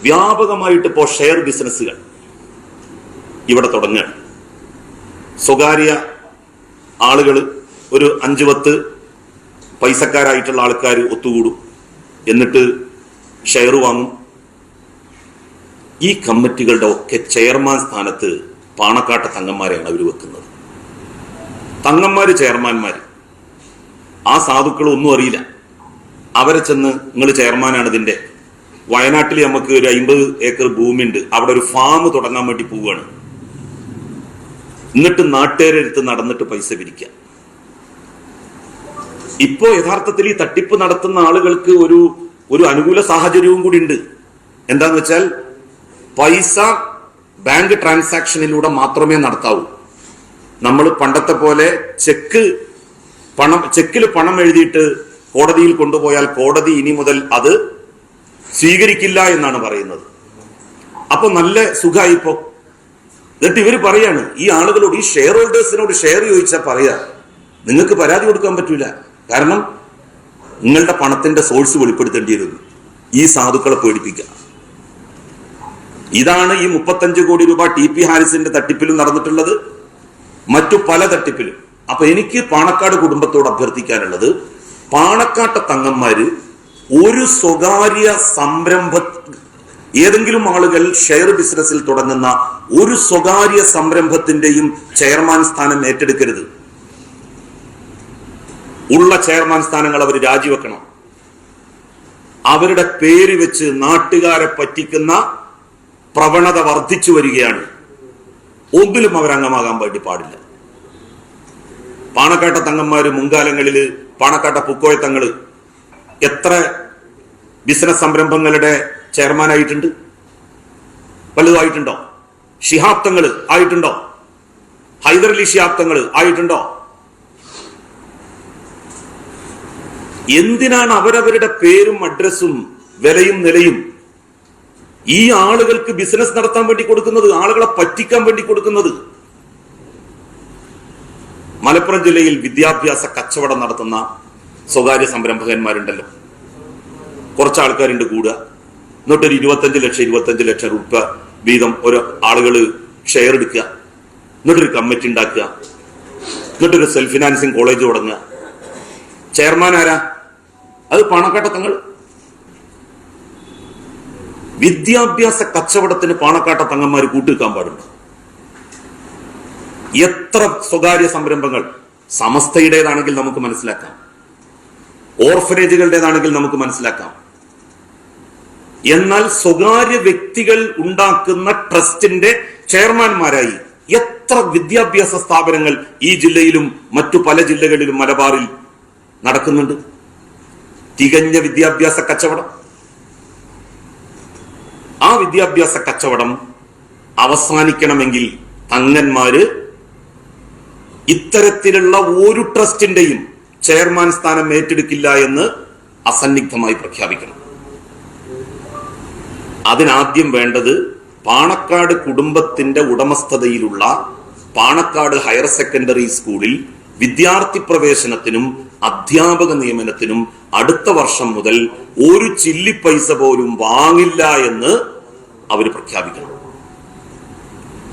വ്യാപകമായിട്ട് ഇപ്പോൾ ഷെയർ ബിസിനസ്സുകൾ ഇവിടെ തുടങ്ങുകയാണ്. സ്വകാര്യ ആളുകൾ, ഒരു 5-10 പൈസക്കാരായിട്ടുള്ള ആൾക്കാർ ഒത്തുകൂടും, എന്നിട്ട് ഷെയർ വാങ്ങും. ഈ കമ്മിറ്റികളുടെ ഒക്കെ ചെയർമാൻ സ്ഥാനത്ത് പാണക്കാട്ടെ തങ്ങന്മാരെയാണ് അവർ വെക്കുന്നത്. തങ്ങന്മാര് ചെയർമാന്മാര്. ആ സാധുക്കൾ ഒന്നും അറിയില്ല. അവരെ ചെന്ന് നിങ്ങൾ ചെയർമാനാണ് ഇതിന്റെ, വയനാട്ടിൽ നമുക്ക് ഒരു 50 ഏക്കർ ഭൂമിയുണ്ട്, അവിടെ ഒരു ഫാം തുടങ്ങാൻ വേണ്ടി പോവുകയാണ്. എന്നിട്ട് നാട്ടുകാരെ അടുത്ത് നടന്നിട്ട് പൈസ പിരിക്കുക. ഇപ്പോ യഥാർത്ഥത്തിൽ ഈ തട്ടിപ്പ് നടത്തുന്ന ആളുകൾക്ക് ഒരു അനുകൂല സാഹചര്യവും കൂടി ഉണ്ട്. എന്താന്ന് വെച്ചാൽ പൈസ ബാങ്ക് ട്രാൻസാക്ഷനിലൂടെ മാത്രമേ നടത്താവൂ. നമ്മൾ പണ്ടത്തെ പോലെ ചെക്കിൽ പണം എഴുതിയിട്ട് കോടതിയിൽ കൊണ്ടുപോയാൽ കോടതി ഇനി മുതൽ അത് സ്വീകരിക്കില്ല എന്നാണ് പറയുന്നത്. അപ്പൊ നല്ല സുഖമായിപ്പോ. എന്നിട്ട് ഇവര് പറയാണ് ഈ ആളുകളോട്, ഈ ഷെയർ ഹോൾഡേഴ്സിനോട് ഷെയർ ചോദിച്ചാൽ പറയാ നിങ്ങൾക്ക് പരാതി കൊടുക്കാൻ പറ്റൂല, കാരണം നിങ്ങളുടെ പണത്തിന്റെ സോഴ്സ് വെളിപ്പെടുത്തേണ്ടിയിരുന്നു. ഈ സാധുക്കളെ പേടിപ്പിക്കുക. ഇതാണ് ഈ 35 കോടി രൂപ TP ഹാരിസിന്റെ തട്ടിപ്പിലും നടന്നിട്ടുള്ളത്, മറ്റു പല തട്ടിപ്പിലും. അപ്പൊ എനിക്ക് പാണക്കാട് കുടുംബത്തോട് അഭ്യർത്ഥിക്കാനുള്ളത്, പാണക്കാട്ടെ തങ്ങന്മാര് ഒരു സ്വകാര്യ ഏതെങ്കിലും ആളുകൾ ഷെയർ ബിസിനസ്സിൽ തുടങ്ങുന്ന ഒരു സ്വകാര്യ സംരംഭത്തിന്റെയും ചെയർമാൻ സ്ഥാനം ഏറ്റെടുക്കരുത്. ഉള്ള ചെയർമാൻ സ്ഥാനങ്ങൾ അവർ രാജിവെക്കണം. അവരുടെ പേര് വെച്ച് നാട്ടുകാരെ പറ്റിക്കുന്ന പ്രവണത വർദ്ധിച്ചു വരികയാണ്. ഒന്നിലും അവരംഗമാകാൻ വേണ്ടി പാടില്ല. പാണക്കാട്ടെ തങ്ങന്മാര് മുൻകാലങ്ങളിൽ പാണക്കാട്ടെ പുക്കോയ തങ്ങള് എത്ര ബിസിനസ് സംരംഭങ്ങളുടെ ചെയർമാനായിട്ടുണ്ട്? വലുതായിട്ടുണ്ടോ? ശിഹാബ് തങ്ങള് ആയിട്ടുണ്ടോ? ഹൈദരലി ശിഹാബ് തങ്ങള് ആയിട്ടുണ്ടോ? എന്തിനാണ് അവരവരുടെ പേരും അഡ്രസ്സും വിലയും നിലയും ഈ ആളുകൾക്ക് ബിസിനസ് നടത്താൻ വേണ്ടി കൊടുക്കുന്നത്, ആളുകളെ പറ്റിക്കാൻ വേണ്ടി കൊടുക്കുന്നത്? മലപ്പുറം ജില്ലയിൽ വിദ്യാഭ്യാസ കച്ചവടം നടത്തുന്ന സ്വകാര്യ സംരംഭകന്മാരുണ്ടല്ലോ, കുറച്ച് ആൾക്കാരുണ്ട് കൂടുക. എന്നിട്ടൊരു 25 ലക്ഷം രൂപ വീതം ഓരോ ആളുകൾ ഷെയർ എടുക്കുക, എന്നിട്ടൊരു കമ്മിറ്റി ഉണ്ടാക്കുക, എന്നിട്ടൊരു സെൽഫ് ഫിനാൻസിങ് കോളേജ് തുടങ്ങുക. ചെയർമാൻ ആരാ? അത് പാണക്കാട്ടെ തങ്ങൾ. വിദ്യാഭ്യാസ കച്ചവടത്തിന് പാണക്കാട്ടെ തങ്ങന്മാർ കൂട്ടുവെക്കാൻ പാടുണ്ട്. എത്ര സ്വകാര്യ സംരംഭങ്ങൾ, സമസ്തയുടേതാണെങ്കിൽ നമുക്ക് മനസ്സിലാക്കാം, ഓർഫനേജുകളുടേതാണെങ്കിൽ നമുക്ക് മനസ്സിലാക്കാം. എന്നാൽ സ്വകാര്യ വ്യക്തികൾ ഉണ്ടാക്കുന്ന ട്രസ്റ്റിന്റെ ചെയർമാൻമാരായി എത്ര വിദ്യാഭ്യാസ സ്ഥാപനങ്ങൾ ഈ ജില്ലയിലും മറ്റു പല ജില്ലകളിലും മലബാറിൽ നടക്കുന്നുണ്ട്. തികഞ്ഞ വിദ്യാഭ്യാസ കച്ചവടം. ആ വിദ്യാഭ്യാസ കച്ചവടം അവസാനിക്കണമെങ്കിൽ തങ്ങന്മാര് ഇത്തരത്തിലുള്ള ഒരു ട്രസ്റ്റിന്റെയും ചെയർമാൻ സ്ഥാനം ഏറ്റെടുക്കില്ല എന്ന് അസന്നിഗ്ധമായി പ്രഖ്യാപിക്കണം. അതിനാദ്യം വേണ്ടത് പാണക്കാട് കുടുംബത്തിന്റെ ഉടമസ്ഥതയിലുള്ള പാണക്കാട് ഹയർ സെക്കൻഡറി സ്കൂളിൽ വിദ്യാർത്ഥി പ്രവേശനത്തിനും അധ്യാപക നിയമനത്തിനും അടുത്ത വർഷം മുതൽ ഒരു ചില്ലി പൈസ പോലും വാങ്ങില്ല എന്ന് അവർ പ്രഖ്യാപിക്കണം.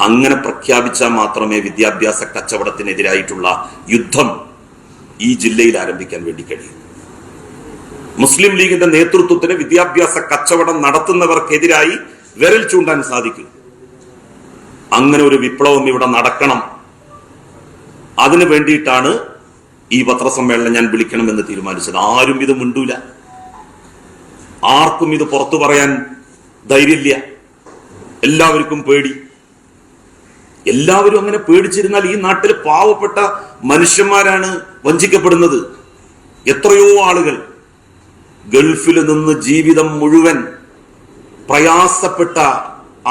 അങ്ങനെ പ്രഖ്യാപിച്ചാൽ മാത്രമേ വിദ്യാഭ്യാസ കച്ചവടത്തിനെതിരായിട്ടുള്ള യുദ്ധം ഈ ജില്ലയിൽ ആരംഭിക്കാൻ വേണ്ടി കഴിയും. മുസ്ലിം ലീഗിന്റെ നേതൃത്വത്തിന് വിദ്യാഭ്യാസ കച്ചവടം നടത്തുന്നവർക്കെതിരായി വിരൽ ചൂണ്ടാൻ സാധിക്കും. അങ്ങനെ ഒരു വിപ്ലവം ഇവിടെ നടക്കണം. അതിനു വേണ്ടിയിട്ടാണ് ഈ പത്രസമ്മേളനം ഞാൻ വിളിക്കണമെന്ന് തീരുമാനിച്ചത്. ആരും ഇത് മിണ്ടൂല, ആർക്കും ഇത് പുറത്തു പറയാൻ ധൈര്യമില്ല, എല്ലാവർക്കും പേടി. എല്ലാവരും അങ്ങനെ പേടിച്ചിരുന്നാൽ ഈ നാട്ടിൽ പാവപ്പെട്ട മനുഷ്യന്മാരാണ് വഞ്ചിക്കപ്പെടുന്നത്. എത്രയോ ആളുകൾ ഗൾഫിൽ നിന്ന് ജീവിതം മുഴുവൻ പ്രയാസപ്പെട്ട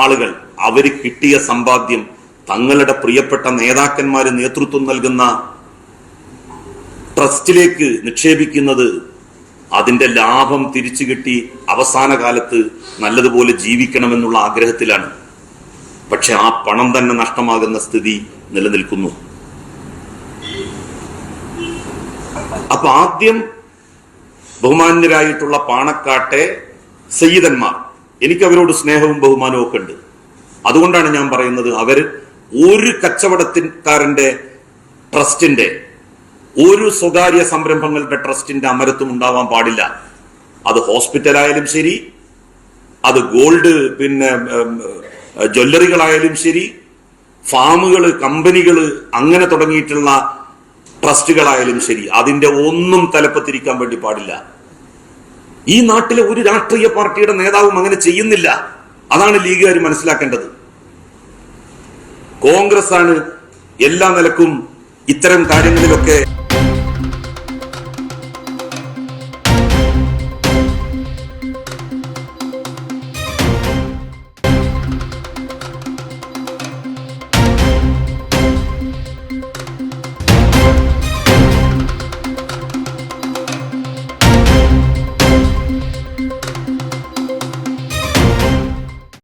ആളുകൾ, അവര് കിട്ടിയ സമ്പാദ്യം തങ്ങളുടെ പ്രിയപ്പെട്ട നേതാക്കന്മാര് നേതൃത്വം നൽകുന്ന ട്രസ്റ്റിലേക്ക് നിക്ഷേപിക്കുന്നത്, അതിന്റെ ലാഭം തിരിച്ചു കിട്ടി അവസാന കാലത്ത് നല്ലതുപോലെ ജീവിക്കണമെന്നുള്ള ആഗ്രഹത്തിലാണ്. പക്ഷെ ആ പണം തന്നെ നഷ്ടമാകുന്ന സ്ഥിതി നിലനിൽക്കുന്നു. അപ്പൊ ആദ്യം ബഹുമാന്യരായിട്ടുള്ള പാണക്കാട്ടെ സയ്യിദന്മാർ, എനിക്ക് അവരോട് സ്നേഹവും ബഹുമാനവും ഒക്കെ ഉണ്ട്. അതുകൊണ്ടാണ് ഞാൻ പറയുന്നത്, അവര് ഒരു കച്ചവടക്കാരന്റെ ട്രസ്റ്റിന്റെ, ഒരു സ്വകാര്യ സംരംഭങ്ങളുടെ ട്രസ്റ്റിന്റെ അമരത്തും ഉണ്ടാവാൻ പാടില്ല. അത് ഹോസ്പിറ്റലായാലും ശരി, അത് ഗോൾഡ് ജ്വല്ലറികളായാലും ശരി, ഫാമുകള്, കമ്പനികള്, അങ്ങനെ തുടങ്ങിയിട്ടുള്ള ട്രസ്റ്റുകളായാലും ശരി, അതിന്റെ ഒന്നും തലപ്പത്തിരിക്കാൻ വേണ്ടി പാടില്ല. ഈ നാട്ടിലെ ഒരു രാഷ്ട്രീയ പാർട്ടിയുടെ നേതാവും അങ്ങനെ ചെയ്യുന്നില്ല. അതാണ് ലീഗുകാർ മനസ്സിലാക്കേണ്ടത്. കോൺഗ്രസ് ആണ് എല്ലാ നിലക്കും ഇത്തരം കാര്യങ്ങളിലൊക്കെ